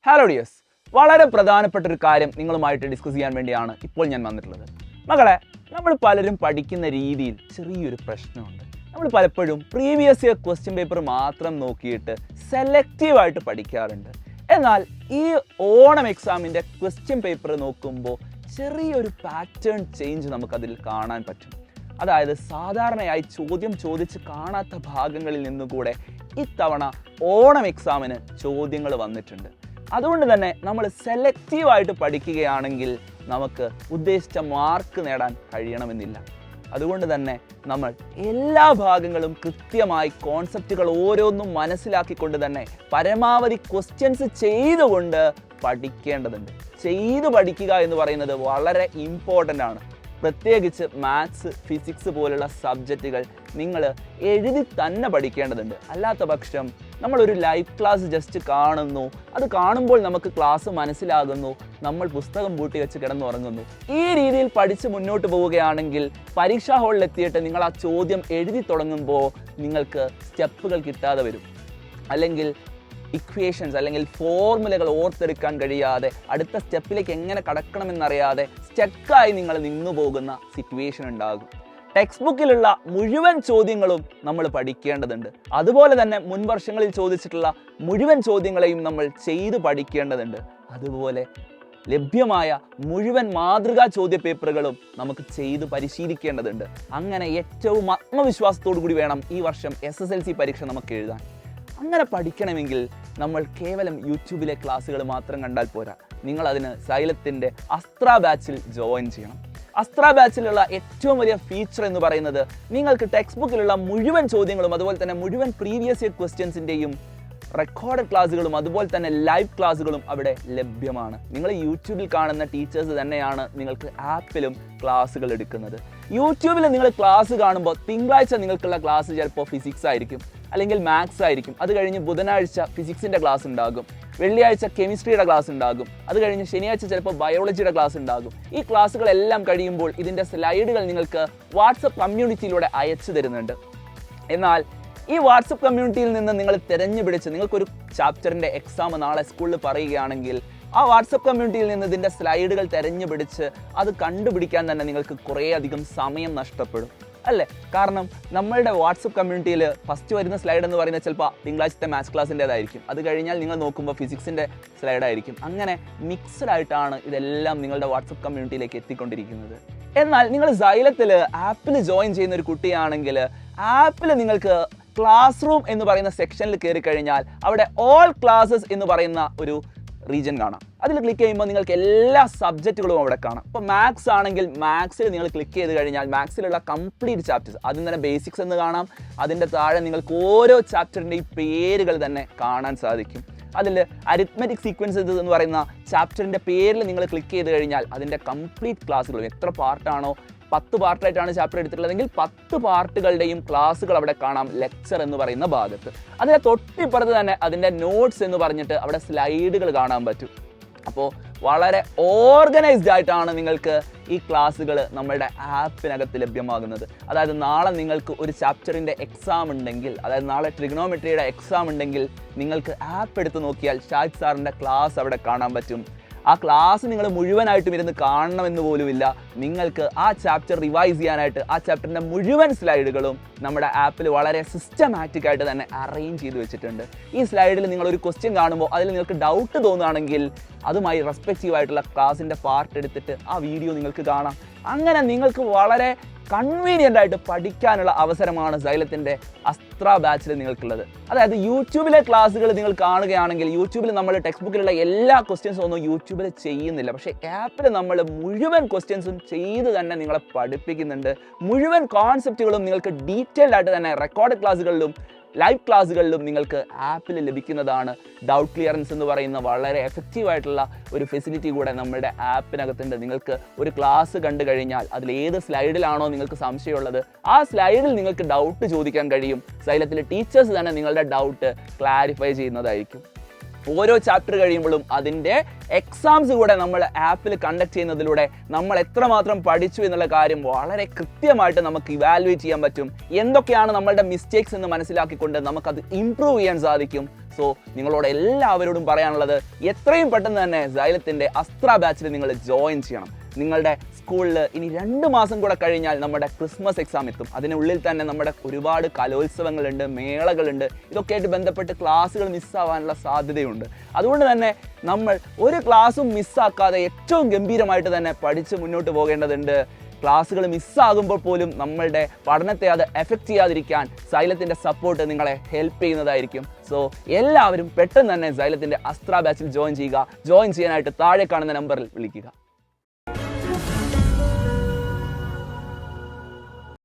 Hello dears, വളരെ പ്രധാനപ്പെട്ട ഒരു കാര്യം നിങ്ങളുമായിട്ട് ഡിസ്കസ് ചെയ്യാൻ വേണ്ടിയാണ് ഇപ്പോൾ ഞാൻ വന്നിട്ടുള്ളത്. മകളെ, നമ്മൾ പലരും പഠിക്കുന്ന രീതിയിൽ ചെറിയൊരു പ്രശ്നമുണ്ട്. നമ്മൾ പലപ്പോഴും പ്രീവിയസ് ഇയർ ക്വസ്റ്റ്യൻ പേപ്പർ മാത്രം നോക്കിയിട്ട് സെലക്റ്റീവായിട്ട് പഠിക്കാറുണ്ട്. എന്നാൽ ഈ ഓണം എക്സാമിൻ്റെ ക്വസ്റ്റ്യൻ പേപ്പർ നോക്കുമ്പോൾ ചെറിയൊരു പാറ്റേൺ ചേഞ്ച് നമുക്കതിൽ കാണാൻ പറ്റും. അതായത് സാധാരണയായി ചോദ്യം ചോദിച്ച് കാണാത്ത ഭാഗങ്ങളിൽ നിന്നുകൂടെ ഇത്തവണ ഓണം എക്സാമിന് ചോദ്യങ്ങൾ വന്നിട്ടുണ്ട്. അതുകൊണ്ട് തന്നെ നമ്മൾ സെലക്റ്റീവായിട്ട് പഠിക്കുകയാണെങ്കിൽ നമുക്ക് ഉദ്ദേശിച്ച മാർക്ക് നേടാൻ കഴിയണമെന്നില്ല. അതുകൊണ്ട് തന്നെ നമ്മൾ എല്ലാ ഭാഗങ്ങളും കൃത്യമായി കോൺസെപ്റ്റുകൾ ഓരോന്നും മനസ്സിലാക്കിക്കൊണ്ട് തന്നെ പരമാവധി ക്വസ്റ്റ്യൻസ് ചെയ്തുകൊണ്ട് പഠിക്കേണ്ടതുണ്ട്. ചെയ്തു പഠിക്കുക എന്ന് പറയുന്നത് വളരെ ഇമ്പോർട്ടൻ്റ് ആണ്. പ്രത്യേകിച്ച് മാത്സ്, ഫിസിക്സ് പോലുള്ള സബ്ജക്റ്റുകൾ നിങ്ങൾ എഴുതി തന്നെ പഠിക്കേണ്ടതുണ്ട്. അല്ലാത്ത പക്ഷം നമ്മളൊരു ലൈവ് ക്ലാസ് ജസ്റ്റ് കാണുന്നു, അത് കാണുമ്പോൾ നമുക്ക് ക്ലാസ് മനസ്സിലാകുന്നു, നമ്മൾ പുസ്തകം പൂട്ടി വെച്ച് കിടന്നുറങ്ങുന്നു. ഈ രീതിയിൽ പഠിച്ച് മുന്നോട്ട് പോവുകയാണെങ്കിൽ പരീക്ഷാ ഹാളിൽ എത്തിയിട്ട് നിങ്ങൾ ആ ചോദ്യം എഴുതി തുടങ്ങുമ്പോൾ നിങ്ങൾക്ക് സ്റ്റെപ്പുകൾ കിട്ടാതെ വരും. അല്ലെങ്കിൽ ഇക്വേഷൻസ് അല്ലെങ്കിൽ ഫോർമുലകൾ ഓർത്തെടുക്കാൻ കഴിയാതെ അടുത്ത സ്റ്റെപ്പിലേക്ക് എങ്ങനെ കടക്കണമെന്നറിയാതെ സ്റ്റക്കായി നിങ്ങൾ നിന്നു പോകുന്ന സിറ്റുവേഷൻ ഉണ്ടാകും. ടെക്സ്റ്റ് ബുക്കിലുള്ള മുഴുവൻ ചോദ്യങ്ങളും നമ്മൾ പഠിക്കേണ്ടതുണ്ട്. അതുപോലെ തന്നെ മുൻ വർഷങ്ങളിൽ ചോദിച്ചിട്ടുള്ള മുഴുവൻ ചോദ്യങ്ങളെയും നമ്മൾ ചെയ്തു പഠിക്കേണ്ടതുണ്ട്. അതുപോലെ ലഭ്യമായ മുഴുവൻ മാതൃകാ ചോദ്യ പേപ്പറുകളും നമുക്ക് ചെയ്ത് പരിശീലിക്കേണ്ടതുണ്ട്. അങ്ങനെ ഏറ്റവും ആത്മവിശ്വാസത്തോടു കൂടി വേണം ഈ വർഷം SSLC പരീക്ഷ നമുക്ക് എഴുതാൻ. അങ്ങനെ പഠിക്കണമെങ്കിൽ നമ്മൾ കേവലം യൂട്യൂബിലെ ക്ലാസ്സുകൾ മാത്രം കണ്ടാൽ പോരാ. നിങ്ങളതിന് സൈലത്തിൻ്റെ അസ്ത്ര ബാച്ചിൽ ജോയിൻ ചെയ്യണം. അസ്ത്ര ബാച്ചിലുള്ള ഏറ്റവും വലിയ ഫീച്ചർ എന്ന് പറയുന്നത് നിങ്ങൾക്ക് ടെക്സ്റ്റ് ബുക്കിലുള്ള മുഴുവൻ ചോദ്യങ്ങളും അതുപോലെ തന്നെ മുഴുവൻ പ്രീവിയസ് ഇയർ ക്വസ്റ്റ്യൻസിൻ്റെയും റെക്കോർഡഡ് ക്ലാസ്സുകളും അതുപോലെ തന്നെ ലൈവ് ക്ലാസ്സുകളും അവിടെ ലഭ്യമാണ്. നിങ്ങൾ യൂട്യൂബിൽ കാണുന്ന ടീച്ചേഴ്സ് തന്നെയാണ് നിങ്ങൾക്ക് ആപ്പിലും ക്ലാസ്സുകൾ എടുക്കുന്നത്. യൂട്യൂബിൽ നിങ്ങൾ ക്ലാസ് കാണുമ്പോൾ തിങ്കളാഴ്ച നിങ്ങൾക്കുള്ള ക്ലാസ് ചിലപ്പോൾ ഫിസിക്സ് ആയിരിക്കും, അല്ലെങ്കിൽ മാത്സ് ആയിരിക്കും. അത് കഴിഞ്ഞ് ബുധനാഴ്ച ഫിസിക്സിൻ്റെ ക്ലാസ് ഉണ്ടാകും, വെള്ളിയാഴ്ച കെമിസ്ട്രിയുടെ ക്ലാസ് ഉണ്ടാകും, അത് കഴിഞ്ഞ് ശനിയാഴ്ച ചിലപ്പോൾ ബയോളജിയുടെ ക്ലാസ് ഉണ്ടാകും. ഈ ക്ലാസ്സുകളെല്ലാം കഴിയുമ്പോൾ ഇതിൻ്റെ സ്ലൈഡുകൾ നിങ്ങൾക്ക് വാട്സപ്പ് കമ്മ്യൂണിറ്റിയിലൂടെ അയച്ചു തരുന്നുണ്ട്. എന്നാൽ ഈ വാട്സപ്പ് കമ്മ്യൂണിറ്റിയിൽ നിന്ന് നിങ്ങൾ തിരഞ്ഞുപിടിച്ച് നിങ്ങൾക്കൊരു ചാപ്റ്ററിൻ്റെ എക്സാം നാളെ സ്കൂളിൽ പറയുകയാണെങ്കിൽ ആ വാട്സപ്പ് കമ്മ്യൂണിറ്റിയിൽ നിന്ന് ഇതിൻ്റെ സ്ലൈഡുകൾ തിരഞ്ഞുപിടിച്ച് അത് കണ്ടുപിടിക്കാൻ തന്നെ നിങ്ങൾക്ക് കുറേയധികം സമയം നഷ്ടപ്പെടും അല്ലേ? കാരണം നമ്മളുടെ വാട്സപ്പ് കമ്മ്യൂണിറ്റിയിൽ ഫസ്റ്റ് വരുന്ന സ്ലൈഡ് എന്ന് പറയുന്നത് ചിലപ്പോൾ തിങ്കളാഴ്ചത്തെ മാത്സ് ക്ലാസ്സിൻ്റെതായിരിക്കും. അത് കഴിഞ്ഞാൽ നിങ്ങൾ നോക്കുമ്പോൾ ഫിസിക്സിൻ്റെ സ്ലൈഡായിരിക്കും. അങ്ങനെ മിക്സഡ് ആയിട്ടാണ് ഇതെല്ലാം നിങ്ങളുടെ വാട്സപ്പ് കമ്മ്യൂണിറ്റിയിലേക്ക് എത്തിക്കൊണ്ടിരിക്കുന്നത്. എന്നാൽ നിങ്ങൾ സൈലത്തിൽ ആപ്പിൽ ജോയിൻ ചെയ്യുന്ന ഒരു കുട്ടിയാണെങ്കിൽ ആപ്പിൽ നിങ്ങൾക്ക് ക്ലാസ് റൂം എന്ന് പറയുന്ന സെക്ഷനിൽ കയറി കഴിഞ്ഞാൽ അവിടെ ഓൾ ക്ലാസ്സസ് എന്ന് പറയുന്ന ഒരു റീജൻ കാണാം. അതിൽ ക്ലിക്ക് ചെയ്യുമ്പോൾ നിങ്ങൾക്ക് എല്ലാ സബ്ജക്റ്റുകളും അവിടെ കാണാം. ഇപ്പോൾ മാത്സ് ആണെങ്കിൽ മാത്സിൽ നിങ്ങൾ ക്ലിക്ക് ചെയ്ത് കഴിഞ്ഞാൽ മാത്സിലുള്ള കംപ്ലീറ്റ് ചാപ്റ്റേഴ്സ് ആദ്യം തന്നെ ബേസിക്സ് എന്ന് കാണാം. അതിൻ്റെ താഴെ നിങ്ങൾക്ക് ഓരോ ചാപ്റ്ററിൻ്റെയും പേരുകൾ തന്നെ കാണാൻ സാധിക്കും. അതിൽ അരിത്മെറ്റിക് സീക്വൻസസ് എന്ന് പറയുന്ന ചാപ്റ്ററിൻ്റെ പേരിൽ നിങ്ങൾ ക്ലിക്ക് ചെയ്ത് കഴിഞ്ഞാൽ അതിൻ്റെ കംപ്ലീറ്റ് ക്ലാസ്സുകളും എത്ര പാർട്ടാണോ 10 പാർട്ടായിട്ടാണ് ചാപ്റ്റർ എടുത്തിട്ടുള്ളതെങ്കിൽ 10 പാർട്ടുകളുടെയും ക്ലാസ്സുകൾ അവിടെ കാണാം ലെക്ചർ എന്ന് പറയുന്ന ഭാഗത്ത്. അതിൻ്റെ തൊട്ടിപ്പുറത്ത് തന്നെ അതിൻ്റെ നോട്ട്സ് എന്ന് പറഞ്ഞിട്ട് അവിടെ സ്ലൈഡുകൾ കാണാൻ പറ്റും. അപ്പോൾ വളരെ ഓർഗനൈസ്ഡ് ആയിട്ടാണ് നിങ്ങൾക്ക് ഈ ക്ലാസ്സുകൾ നമ്മുടെ ആപ്പിനകത്ത് ലഭ്യമാകുന്നത്. അതായത് നാളെ നിങ്ങൾക്ക് ഒരു ചാപ്റ്ററിൻ്റെ എക്സാം ഉണ്ടെങ്കിൽ, അതായത് നാളെ ട്രിഗണോമെട്രിയുടെ എക്സാം ഉണ്ടെങ്കിൽ നിങ്ങൾക്ക് ആപ്പ് എടുത്ത് നോക്കിയാൽ ഷാഹിദ് സാറിൻ്റെ ക്ലാസ് അവിടെ കാണാൻ പറ്റും. ആ ക്ലാസ് നിങ്ങൾ മുഴുവനായിട്ടും ഇരുന്ന് കാണണമെന്ന് പോലുമില്ല. നിങ്ങൾക്ക് ആ ചാപ്റ്റർ റിവൈസ് ചെയ്യാനായിട്ട് ആ ചാപ്റ്ററിൻ്റെ മുഴുവൻ സ്ലൈഡുകളും നമ്മുടെ ആപ്പിൽ വളരെ സിസ്റ്റമാറ്റിക് ആയിട്ട് തന്നെ അറേഞ്ച് ചെയ്ത് വെച്ചിട്ടുണ്ട്. ഈ സ്ലൈഡിൽ നിങ്ങളൊരു ക്വസ്റ്റ്യൻ കാണുമ്പോൾ അതിൽ നിങ്ങൾക്ക് ഡൗട്ട് തോന്നുകയാണെങ്കിൽ അതുമായി റെസ്പെക്റ്റീവ് ആയിട്ടുള്ള ക്ലാസിൻ്റെ പാർട്ട് എടുത്തിട്ട് ആ വീഡിയോ നിങ്ങൾക്ക് കാണാം. അങ്ങനെ നിങ്ങൾക്ക് വളരെ കൺവീനിയൻ്റ് ആയിട്ട് പഠിക്കാനുള്ള അവസരമാണ് സൈലത്തിൻ്റെ അസ്ത്ര ബാച്ചിൽ നിങ്ങൾക്കുള്ളത്. അതായത് യൂട്യൂബിലെ ക്ലാസ്സുകൾ നിങ്ങൾ കാണുകയാണെങ്കിൽ യൂട്യൂബിൽ നമ്മൾ ടെക്സ്റ്റ് ബുക്കിലുള്ള എല്ലാ ക്വസ്റ്റ്യൻസും ഒന്നും യൂട്യൂബിൽ ചെയ്യുന്നില്ല. പക്ഷേ ആപ്പിൽ നമ്മൾ മുഴുവൻ ക്വസ്റ്റ്യൻസും ചെയ്ത് തന്നെ നിങ്ങളെ പഠിപ്പിക്കുന്നുണ്ട്. മുഴുവൻ കോൺസെപ്റ്റുകളും നിങ്ങൾക്ക് ഡീറ്റെയിൽഡ് ആയിട്ട് തന്നെ റെക്കോർഡ് ക്ലാസ്സുകളിലും ലൈവ് ക്ലാസ്സുകളിലും നിങ്ങൾക്ക് ആപ്പിൽ ലഭിക്കുന്നതാണ്. ഡൗട്ട് ക്ലിയറൻസ് എന്ന് പറയുന്ന വളരെ എഫക്റ്റീവായിട്ടുള്ള ഒരു ഫെസിലിറ്റി കൂടെ നമ്മുടെ ആപ്പിനകത്തുണ്ട്. നിങ്ങൾക്ക് ഒരു ക്ലാസ് കണ്ടു കഴിഞ്ഞാൽ അതിൽ ഏത് സ്ലൈഡിലാണോ നിങ്ങൾക്ക് സംശയമുള്ളത് ആ സ്ലൈഡിൽ നിങ്ങൾക്ക് ഡൗട്ട് ചോദിക്കാൻ കഴിയും. സൈലത്തിലെ ടീച്ചേഴ്സ് തന്നെ നിങ്ങളുടെ ഡൗട്ട് ക്ലാരിഫൈ ചെയ്യുന്നതായിരിക്കും. ഓരോ ചാപ്റ്റർ കഴിയുമ്പോഴും അതിൻ്റെ എക്സാംസ് കൂടെ നമ്മൾ ആപ്പിൽ കണ്ടക്ട് ചെയ്യുന്നതിലൂടെ നമ്മൾ എത്രമാത്രം പഠിച്ചു എന്നുള്ള കാര്യം വളരെ കൃത്യമായിട്ട് നമുക്ക് ഇവാലുവേറ്റ് ചെയ്യാൻ പറ്റും. എന്തൊക്കെയാണ് നമ്മളുടെ മിസ്റ്റേക്സ് എന്ന് മനസ്സിലാക്കിക്കൊണ്ട് നമുക്കത് ഇംപ്രൂവ് ചെയ്യാൻ സാധിക്കും. സോ നിങ്ങളോട് എല്ലാവരോടും പറയാനുള്ളത് എത്രയും പെട്ടെന്ന് തന്നെ സൈലത്തിൻ്റെ അസ്ത്ര ബാച്ചിൽ നിങ്ങൾ ജോയിൻ ചെയ്യണം. നിങ്ങളുടെ സ്കൂളിൽ ഇനി 2 മാസം കൂടെ കഴിഞ്ഞാൽ നമ്മുടെ ക്രിസ്മസ് എക്സാം എത്തും. അതിനുള്ളിൽ തന്നെ നമ്മുടെ ഒരുപാട് കലോത്സവങ്ങളുണ്ട്, മേളകളുണ്ട്. ഇതൊക്കെയായിട്ട് ബന്ധപ്പെട്ട് ക്ലാസ്സുകൾ മിസ്സാവാനുള്ള സാധ്യതയുണ്ട്. അതുകൊണ്ട് തന്നെ നമ്മൾ ഒരു ക്ലാസ്സും മിസ്സാക്കാതെ ഏറ്റവും ഗംഭീരമായിട്ട് തന്നെ പഠിച്ച് മുന്നോട്ട് പോകേണ്ടതുണ്ട്. ക്ലാസ്സുകൾ മിസ്സാകുമ്പോൾ പോലും നമ്മളുടെ പഠനത്തെ അത് എഫക്റ്റ് ചെയ്യാതിരിക്കാൻ സൈലത്തിൻ്റെ സപ്പോർട്ട് നിങ്ങളെ ഹെൽപ്പ് ചെയ്യുന്നതായിരിക്കും. സോ എല്ലാവരും പെട്ടെന്ന് തന്നെ സൈലത്തിൻ്റെ അസ്ത്ര ബാച്ചിൽ ജോയിൻ ചെയ്യുക. ജോയിൻ ചെയ്യാനായിട്ട് താഴെ കാണുന്ന നമ്പറിൽ വിളിക്കുക.